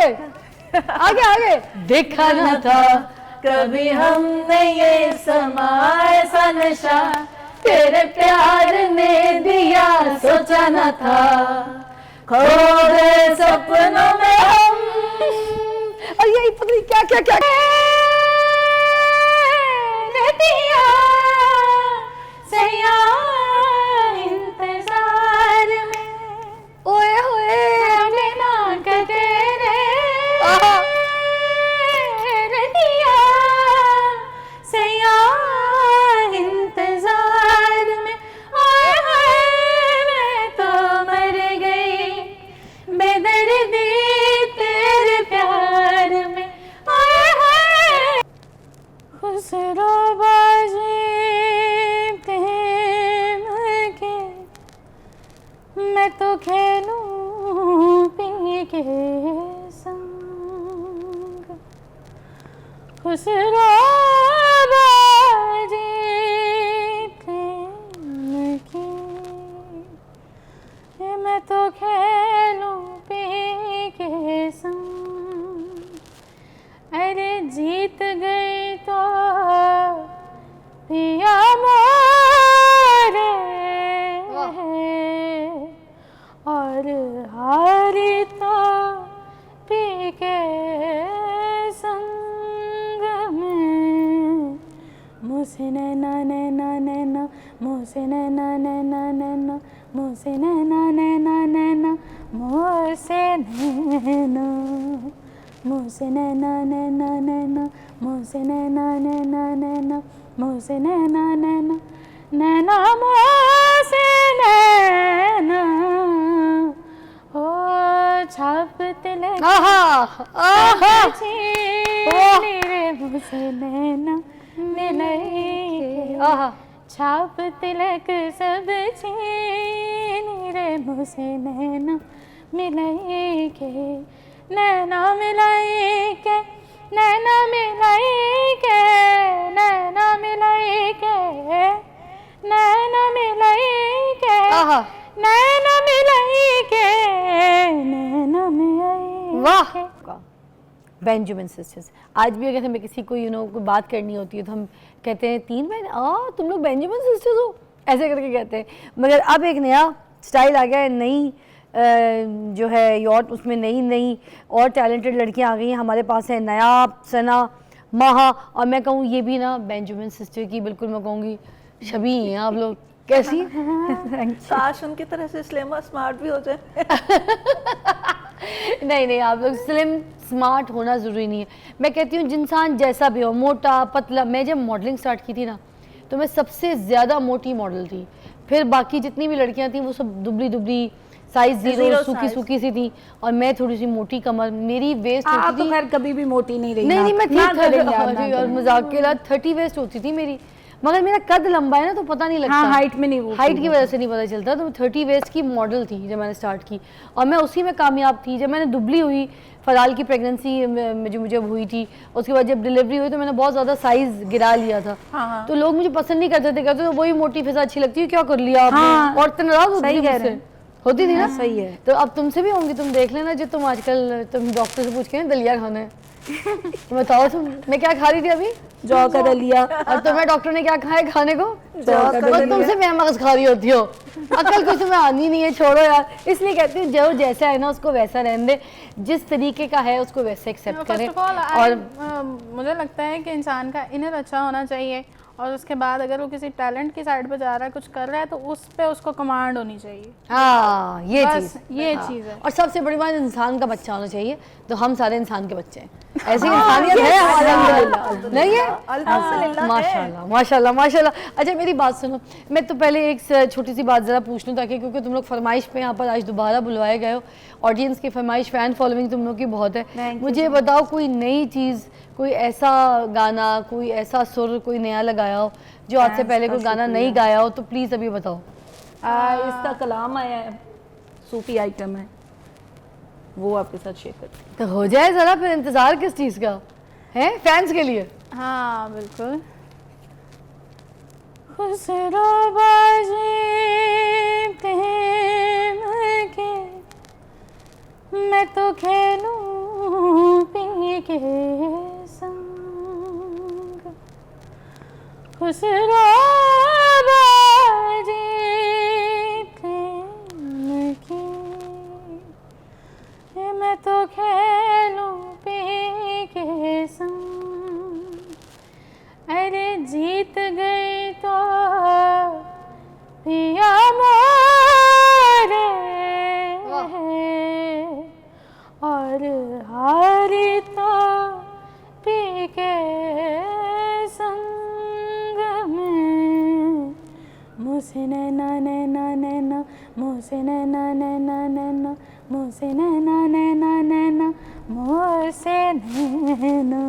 आगे आगे। देखा न था कभी हमने ये समा ऐसा नशा, तेरे प्यार ने दिया सोचा न था, खो गए सपनों में हम। और यही पता नहीं क्या क्या क्या दिया सैया इंतजार में, ओए होए बिना कटे रे दिया सैया इंतजार में, ओए होए मैं तो मर गई बेदर्दी तेरे प्यार में, ओए होए खुसरो बाजी प्रेम के, मैं तो खेलूं पी के संग, खुसरो बाजी प्रेम के, मैं तो खेलूं पी के संग, अरे जीत गई तो पिया मोरे और हारी तो पी के संग में, मुझसे नैना नैना नैना, मुझसे नैना नैना नैना, मुझसे नैना नैना नैना, मुझसे नैना, मुझसे नैना नैना नैना, मुझसे नैना नैना नैना, मुझसे नैना नैना नैना, मुझसे नैना, ओ छाप तिलक रे मुझसे नैना मिले, छाप तिलक सब छीन रे मुझसे नैना मिलाई के, नैना मिलाई के, नैना मिलाई के, नैना मिलाई के, नैना मिलाई के, नैना मिलाई के, नैना मिलाई। वाह, बेंजामिन सिस्टर्स। आज भी अगर हमें किसी को कोई बात करनी होती है तो हम कहते हैं 3 बहन, तुम लोग बेंजामिन सिस्टर्स हो, ऐसे करके कहते हैं। मगर अब एक नया स्टाइल आ गया है, नई जो है यॉट, उसमें नई नई और टैलेंटेड लड़कियां आ गई हैं हमारे पास है, नया सना माहा, और मैं कहूँ ये भी ना बेंजामिन सिस्टर की बिल्कुल मैं कहूँगी छवि हैं आप लोग। कैसी? काश उनकी तरह से स्लिम और स्मार्ट भी हो जाए। नहीं नहीं, आप लोग स्लिम स्मार्ट होना ज़रूरी नहीं है। मैं कहती हूँ इंसान जैसा भी हो, मोटा पतला। मैं जब मॉडलिंग स्टार्ट की थी ना तो मैं सबसे ज़्यादा मोटी मॉडल थी, फिर बाकी जितनी भी लड़कियाँ थी वो सब दुबली दुबली, साइज जीरो, सूखी सूखी सी थी, और मैं थोड़ी सी मोटी कमर, मेरी वेस्ट होती थी। खैर कभी भी मोटी नहीं रही। नहीं मैं थी, और मजाक के साथ 30 वेस्ट होती थी मेरी, मगर मेरा कद लंबा है ना तो पता नहीं लगता। हाइट में नहीं, हाइट की वजह से नहीं पता चलता। तो 30 वेस्ट की मॉडल थी जब मैंने स्टार्ट की, और मैं उसी में कामयाब थी। जब मैंने दुबली हुई, फराल की प्रेगनेंसी जो मुझे हुई थी, उसके बाद जब डिलीवरी हुई तो मैंने बहुत ज़्यादा साइज गिरा लिया था। तो लोग मुझे पसंद नहीं करते थे, कहते तो वही मोटी फिजा अच्छी लगती है, क्या कर लिया आपने? और नाराज होती थी ना। सही है। तो अब तुमसे भी होंगी, तुम देख लेना, जो तुम आजकल तुम डॉक्टर से पूछ के दलिया खाना है। बताओ तुम, मैं क्या खा रही थी अभी? जौ का दलिया। और तुम्हें डॉक्टर ने क्या खाया खाने को? जौ का दलिया। तुमसे मैं मगज खा रही होती हो, अकल कुछ तुम्हें आनी नहीं है, छोड़ो यार। इसलिए कहती हूँ जो जैसा है ना उसको वैसा रहने दे, जिस तरीके का है उसको वैसे एक्सेप्ट करें। और मुझे लगता है कि इंसान का इनर अच्छा होना चाहिए, और उसके बाद अगर वो किसी टैलेंट की साइड पे जा रहा है, कुछ कर रहा है, तो उस पे उसको कमांड होनी चाहिए। हाँ, ये चीज़ है। और सबसे बड़ी बात, इंसान का बच्चा होना चाहिए। तो हम सारे इंसान के बच्चे हैं, ऐसी इंसानियत है हमारे, नहीं है? माशाल्लाह माशाल्लाह माशाल्लाह। अच्छा मेरी बात सुनो, मैं तो पहले एक छोटी सी बात ज़रा पूछ लूँ, ताकि क्योंकि तुम लोग फरमाइश पे यहाँ पर आज दोबारा बुलवाए गए हो, ऑडियंस की फरमाइश, फ़ैन फॉलोइंग तुम लोग की बहुत है। मुझे बताओ कोई नई चीज़, कोई ऐसा गाना, कोई ऐसा सुर कोई नया लगाया हो जो आज से पहले कोई गाना नहीं गाया हो, तो प्लीज़ अभी बताओ। इसका कलाम आया है, सूफी आइटम है, वो आपके साथ शेयर करते हैं। तो हो जाए ज़रा, फिर इंतज़ार किस चीज़ का है? फैंस के लिए। हाँ बिल्कुल। खुसरो बाजी प्रेम के, मैं तो खेलूं खुसरो बाजी प्रेम की, ये मैं तो खेलूं पी के संग, अरे जीत गई तो पिया मोरे, और हारी तो पी के संग में, मुझसे नैना नैना नैना, मुझसे नैना नैना नैना, मुझसे नैना नैना नैना, मुझसे नैना,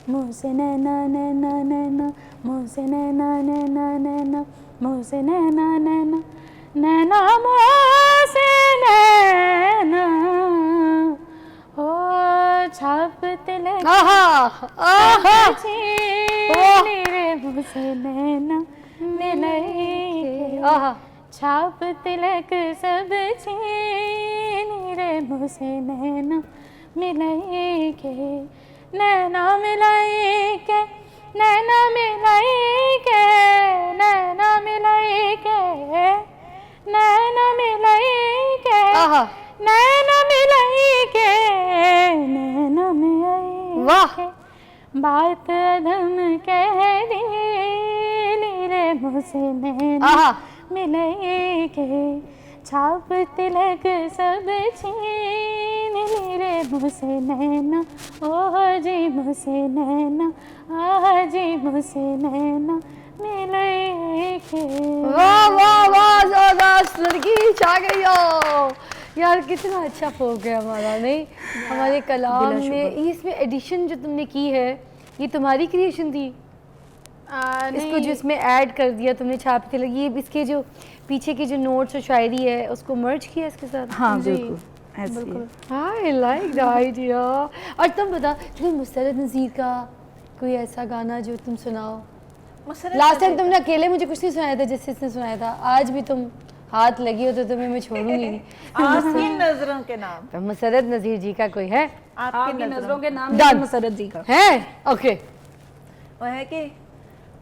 मुझसे नैना नैना नैना, मुझसे नैना नैना नैना, मुझसे नैना नैना नैना, मुझसे नैना, ओ छाप तिलक रे मुझसे नैना मिलाई, छाप तिलक सब छीन रे मुझसे नैना मिलाई के, नैना मिलाई के, नैना मिलाई के, नैना मिलाई के, नैना मिलाई के, नैना मिलाई के, नैना मिलाई के, बात अधम कह दी रे मुझसे नैना मिलाई के, छाप तिलक सब छीन रे मुझसे नैना, ओह जी मुझसे नैना, आह जी मुझसे नैना मिलाई के। वाह वाह वाह, जबरदस्त लड़की छा गई हो यार। कितना अच्छा फोक है हमारा, नहीं हमारे कलाम में। इसमें एडिशन जो तुमने की है ये तुम्हारी क्रिएशन थी? इसको जो इसमें ऐड कर दिया तुमने छाप के लगी, इसके जो पीछे के जो नोट्स और शायरी है उसको मर्ज किया इसके साथ? हाँ बिल्कुल ऐसे। I like the idea. और तुम बता, तुम्हें मुस्तरद नज़ीर का कोई ऐसा गाना जो तुम सुनाओ? लास्ट टाइम तुमने अकेले मुझे कुछ नहीं सुनाया था जिससे इसने सुनाया था, आज भी तुम हाथ लगी हो तो तुम्हें मैं छोड़ूंगी नहीं। आपकी नजरों के नाम, तो मुस्तरद नज़ीर जी का कोई है? आपकी नजरों के नाम Done. मुसरत जी का है? ओके। वो है कि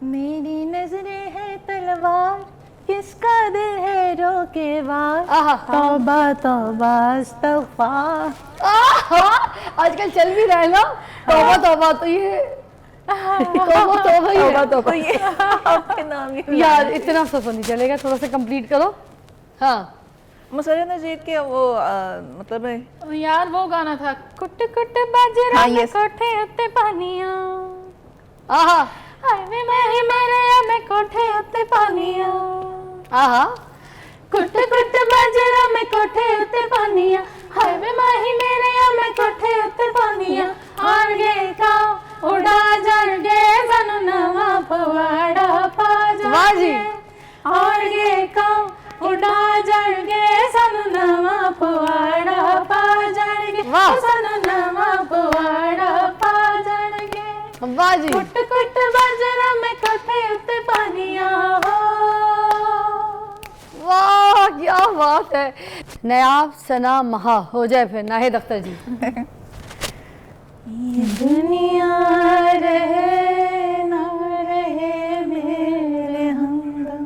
मेरी नजरें है तलवार, किसका दिल है रोके वार, तौबा तौबा इस्तग़फ़ार। आजकल चल भी रहा है ना तौबा तौबा, तो ये तौबा तौबा ही है। तो ये आपके नाम ही यार इतना सफर नहीं चलेगा, थोड़ा सा कंप्लीट करो। हाँ मुसरत नज़ीर के वो मतलब है यार वो गाना था, कुट कुट बाजरा हाँ, में yes. कोठे उत्ते पानिया, आहा हाय वे माही मेरे या मैं कोठे उत्ते पानिया, आहा कुट कुट बाजरा में कोठे उत्ते पानिया, हाय वे माही मेरे या मैं कोठे उत्ते पानिया, आन गे का उड़ा जड़ गे सानू नवा पवाड़ा पा जा, वाह जी। आन गे का उड़ा जड़ गे सानू नवा पवाड़ा पा जाणगे, वाह। सानू नवा पवाड़ा पा जाणगे, वाह जी। कुट कुट बाजरा में कोठे उत्ते पानिया हो। वाह क्या बात है। नयाब सना महा हो जाए फिर नाहिद अख्तर जी। ये दुनिया रहे ना रहे मेरे हमदम,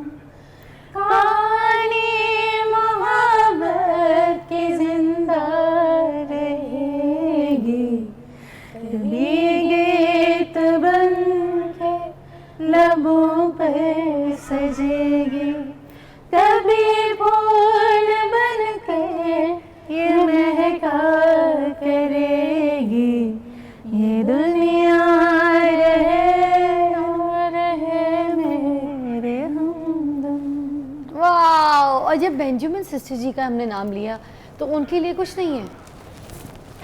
कहानी मोहब्बत की जिंदा रहेगी, कभी गीत बन के लबों पर सजेगी, कभी फूल बन के ये महका करेगी, ये दुनिया रहे और रहे मेरे हमदम। वाह। और जब बेंजामिन सिस्टर जी का हमने नाम लिया तो उनके लिए कुछ नहीं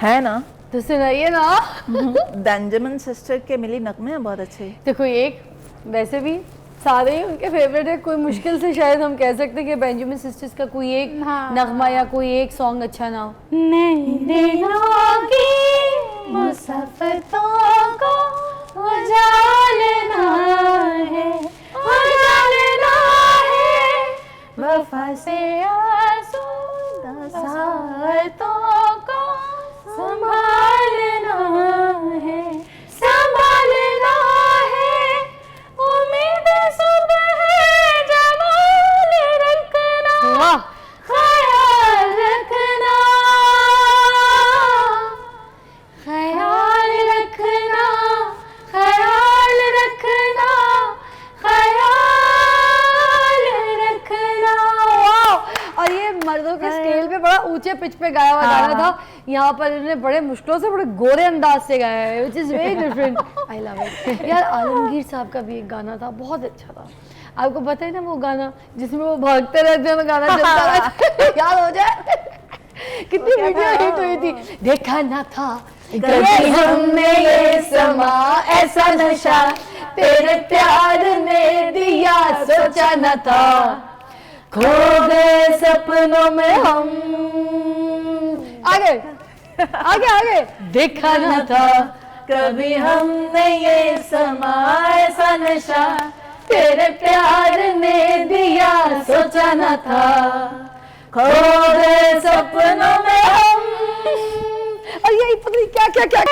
है ना, तो सुनाइए ना। बेंजामिन सिस्टर के मिली नगमे हैं बहुत अच्छे। देखो एक वैसे भी सारे ही उनके फेवरेट है, कोई मुश्किल से शायद हम कह सकते हैं कि बेंजामिन सिस्टर्स का कोई एक नगमा या कोई एक सॉन्ग अच्छा ना हो। नई दिलों की मुसाफिरों को उजालना है, उजालना है, वफा से आंसू सातों को संभालना है, संभालना है, उम्मीद पिच पे गाया हुआ गाना था, यहाँ पर इन्होंने बड़े मुश्किलों से बड़े गोरे अंदाज से गाया है, which is very different. I love it. यार आलमगीर साहब का भी एक गाना था, बहुत अच्छा था। आपको पता है ना वो गाना जिसमें वो भागते रहते हैं, तो गाना चलता रहता है, याद हो जाए? कितनी वीडियो हिट हुई थी। देखा ना था कभी हमने ये समा ऐसा नशा, तेरे प्यार ने दिया सोचा न था, खो गए सपनों में हम। आगे आगे आगे। देखा न था कभी हमने ये समा ऐसा नशा, तेरे प्यार ने दिया सोचा न था, खो गए सपनों में हम। और यही पता नहीं क्या क्या क्या